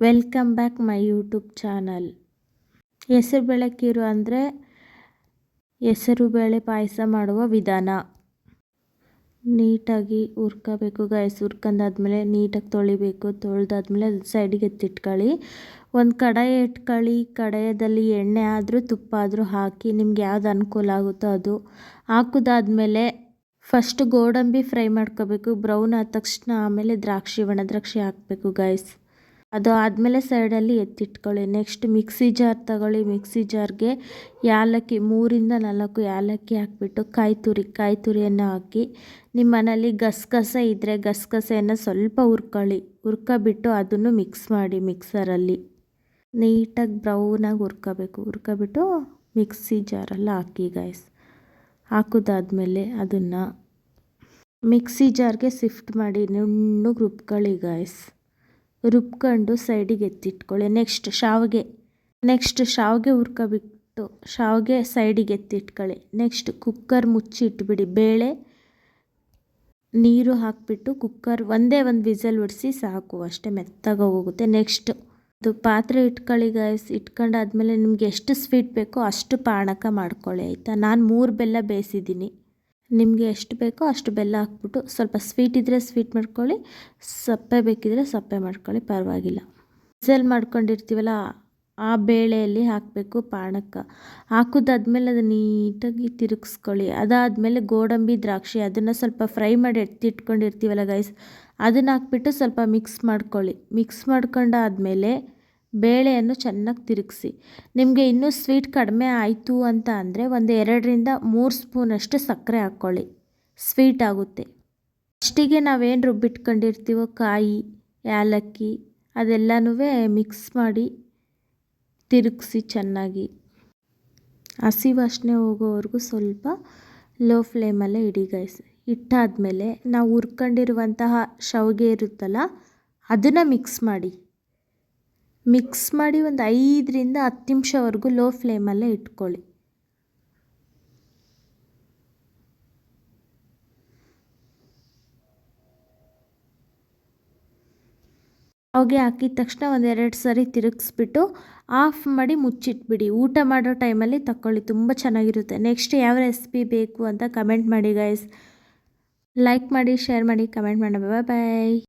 Welcome back my YouTube channel. ಹೆಸರುಬೇಳೆ ಖೀರು ಅಂದರೆ ಹೆಸರುಬೇಳೆ ಪಾಯಸ ಮಾಡುವ ವಿಧಾನ. ನೀಟಾಗಿ ಹುರ್ಕೋಬೇಕು ಗೈಸ್. ಹುರ್ಕೊಂಡಾದ್ಮೇಲೆ ನೀಟಾಗಿ ತೊಳಿಬೇಕು. ತೊಳೆದಾದ್ಮೇಲೆ ಅದು ಸೈಡಿಗೆ ಎತ್ತಿಟ್ಕೊಳ್ಳಿ. ಒಂದು ಕಡಾಯಿ ಇಟ್ಕೊಳ್ಳಿ. ಕಡಾಯದಲ್ಲಿ ಎಣ್ಣೆ ಆದರೂ ತುಪ್ಪ ಆದರೂ ಹಾಕಿ ನಿಮ್ಗೆ ಯಾವ್ದು ಅನುಕೂಲ ಆಗುತ್ತೋ ಅದು ಹಾಕಿದಾದ್ಮೇಲೆ ಫಸ್ಟ್ ಗೋಡಂಬಿ ಫ್ರೈ ಮಾಡ್ಕೋಬೇಕು. ಬ್ರೌನ್ ಆದ ತಕ್ಷಣ ಆಮೇಲೆ ಒಣ ದ್ರಾಕ್ಷಿ ಹಾಕಬೇಕು ಗೈಸ್. ಅದು ಆದಮೇಲೆ ಸೈಡಲ್ಲಿ ಎತ್ತಿಟ್ಕೊಳ್ಳಿ. ನೆಕ್ಸ್ಟ್ ಮಿಕ್ಸಿ ಜಾರ್ ತಗೊಳ್ಳಿ. ಮಿಕ್ಸಿ ಜಾರ್ಗೆ ಏಲಕ್ಕಿ 3-4 ಏಲಕ್ಕಿ ಹಾಕ್ಬಿಟ್ಟು ಕಾಯಿ ತುರಿಯನ್ನು ಹಾಕಿ ನಿಮ್ಮ ಮನೇಲಿ ಗಸಗಸೆ ಇದ್ದರೆ ಗಸಗಸೆಯನ್ನು ಸ್ವಲ್ಪ ಹುರ್ಕೊಬಿಟ್ಟು ಅದನ್ನು ಮಿಕ್ಸ್ ಮಾಡಿ ಮಿಕ್ಸರಲ್ಲಿ ನೀಟಾಗಿ ಬ್ರೌನಾಗಿ ಹುರ್ಕೊಬಿಟ್ಟು ಮಿಕ್ಸಿ ಜಾರಲ್ಲಿ ಹಾಕಿ ಗೈಸ್. ಹಾಕಿದಾದ್ಮೇಲೆ ಅದನ್ನು ಮಿಕ್ಸಿ ಜಾರ್ಗೆ ಶಿಫ್ಟ್ ಮಾಡಿ ನುಣ್ಣಗೆ ರುಬ್ಕೊಳ್ಳಿ ಗೈಸ್. ರುಬ್ಕೊಂಡು ಸೈಡಿಗೆ ಎತ್ತಿಟ್ಕೊಳ್ಳಿ. ನೆಕ್ಸ್ಟ್ ಶಾವಿಗೆ ಹುರ್ಕೊಬಿಟ್ಟು ಶಾವಿಗೆ ಸೈಡಿಗೆ ಎತ್ತಿಟ್ಕೊಳ್ಳಿ. ನೆಕ್ಸ್ಟ್ ಕುಕ್ಕರ್ ಮುಚ್ಚಿ ಇಟ್ಬಿಡಿ. ಬೇಳೆ ನೀರು ಹಾಕಿಬಿಟ್ಟು ಕುಕ್ಕರ್ ಒಂದೇ ಒಂದು ವಿಸಲ್ ಹೊಡಿಸಿ ಸಾಕು, ಅಷ್ಟೇ ಮೆತ್ತಗೆ ಹೋಗುತ್ತೆ. ನೆಕ್ಸ್ಟ್ ಅದು ಪಾತ್ರೆ ಇಟ್ಕೊಳ್ಳಿ ಗೈಸ್. ಇಟ್ಕೊಂಡಾದ್ಮೇಲೆ ನಿಮ್ಗೆ ಎಷ್ಟು ಸ್ವೀಟ್ ಬೇಕೋ ಅಷ್ಟು ಪಾನಕ ಮಾಡ್ಕೊಳ್ಳಿ ಆಯಿತಾ. ನಾನು 3 ಬೆಲ್ಲ ಬೇಯಿಸಿದ್ದೀನಿ. ನಿಮಗೆ ಎಷ್ಟು ಬೇಕೋ ಅಷ್ಟು ಬೆಲ್ಲ ಹಾಕ್ಬಿಟ್ಟು ಸ್ವಲ್ಪ ಸ್ವೀಟ್ ಇದ್ದರೆ ಸ್ವೀಟ್ ಮಾಡ್ಕೊಳ್ಳಿ, ಸಪ್ಪೆ ಬೇಕಿದ್ರೆ ಸಪ್ಪೆ ಮಾಡ್ಕೊಳ್ಳಿ, ಪರವಾಗಿಲ್ಲ. ವಿಸಲ್ ಮಾಡ್ಕೊಂಡಿರ್ತೀವಲ್ಲ ಆ ಬೇಳೆಯಲ್ಲಿ ಹಾಕಬೇಕು ಪಾನಕ. ಹಾಕಿದಾದ್ಮೇಲೆ ಅದು ನೀಟಾಗಿ ತಿರುಗಿಸ್ಕೊಳ್ಳಿ. ಅದಾದಮೇಲೆ ಗೋಡಂಬಿ ದ್ರಾಕ್ಷಿ ಅದನ್ನು ಸ್ವಲ್ಪ ಫ್ರೈ ಮಾಡಿ ಎತ್ತಿಟ್ಕೊಂಡಿರ್ತೀವಲ್ಲ ಗೈಸ್, ಅದನ್ನು ಹಾಕ್ಬಿಟ್ಟು ಸ್ವಲ್ಪ ಮಿಕ್ಸ್ ಮಾಡ್ಕೊಳ್ಳಿ. ಮಿಕ್ಸ್ ಮಾಡ್ಕೊಂಡಾದ್ಮೇಲೆ ಬೇಳೆಯನ್ನು ಚೆನ್ನಾಗಿ ತಿರುಗಿಸಿ. ನಿಮಗೆ ಇನ್ನೂ ಸ್ವೀಟ್ ಕಡಿಮೆ ಆಯಿತು ಅಂತ ಅಂದರೆ ಒಂದು 2-3 ಸ್ಪೂನಷ್ಟು ಸಕ್ಕರೆ ಹಾಕ್ಕೊಳ್ಳಿ, ಸ್ವೀಟ್ ಆಗುತ್ತೆ. ಫಸ್ಟಿಗೆ ನಾವೇನು ರುಬ್ಬಿಟ್ಕೊಂಡಿರ್ತೀವೋ ಕಾಯಿ ಏಲಕ್ಕಿ ಅದೆಲ್ಲನೂ ಮಿಕ್ಸ್ ಮಾಡಿ ತಿರುಗಿಸಿ ಚೆನ್ನಾಗಿ. ಹಸಿ ವಾಸನೆ ಹೋಗೋವರೆಗೂ ಸ್ವಲ್ಪ ಲೋ ಫ್ಲೇಮಲ್ಲೇ ಇಡಿ ಗೈಸ್. ಇಟ್ಟಾದಮೇಲೆ ನಾವು ಹುರ್ಕೊಂಡಿರುವಂತಹ ಶಾವಿಗೆ ಇರುತ್ತಲ್ಲ ಅದನ್ನು ಮಿಕ್ಸ್ ಮಾಡಿ ಒಂದು 5-10 ನಿಮಿಷವರೆಗೂ ಲೋ ಫ್ಲೇಮಲ್ಲೇ ಇಟ್ಕೊಳ್ಳಿ. ಶಾವಿಗೆ ಹಾಕಿದ ತಕ್ಷಣ 1-2 ಸರಿ ತಿರುಗಿಸ್ಬಿಟ್ಟು ಆಫ್ ಮಾಡಿ ಮುಚ್ಚಿಟ್ಬಿಡಿ. ಊಟ ಮಾಡೋ ಟೈಮಲ್ಲಿ ತಗೊಳ್ಳಿ, ತುಂಬ ಚೆನ್ನಾಗಿರುತ್ತೆ. ನೆಕ್ಸ್ಟ್ ಯಾವ ರೆಸಿಪಿ ಬೇಕು ಅಂತ ಕಮೆಂಟ್ ಮಾಡಿ ಗೈಸ್. ಲೈಕ್ ಮಾಡಿ, ಶೇರ್ ಮಾಡಿ, ಕಮೆಂಟ್ ಮಾಡಿ. ಬಾಯ್ ಬಾಯ್.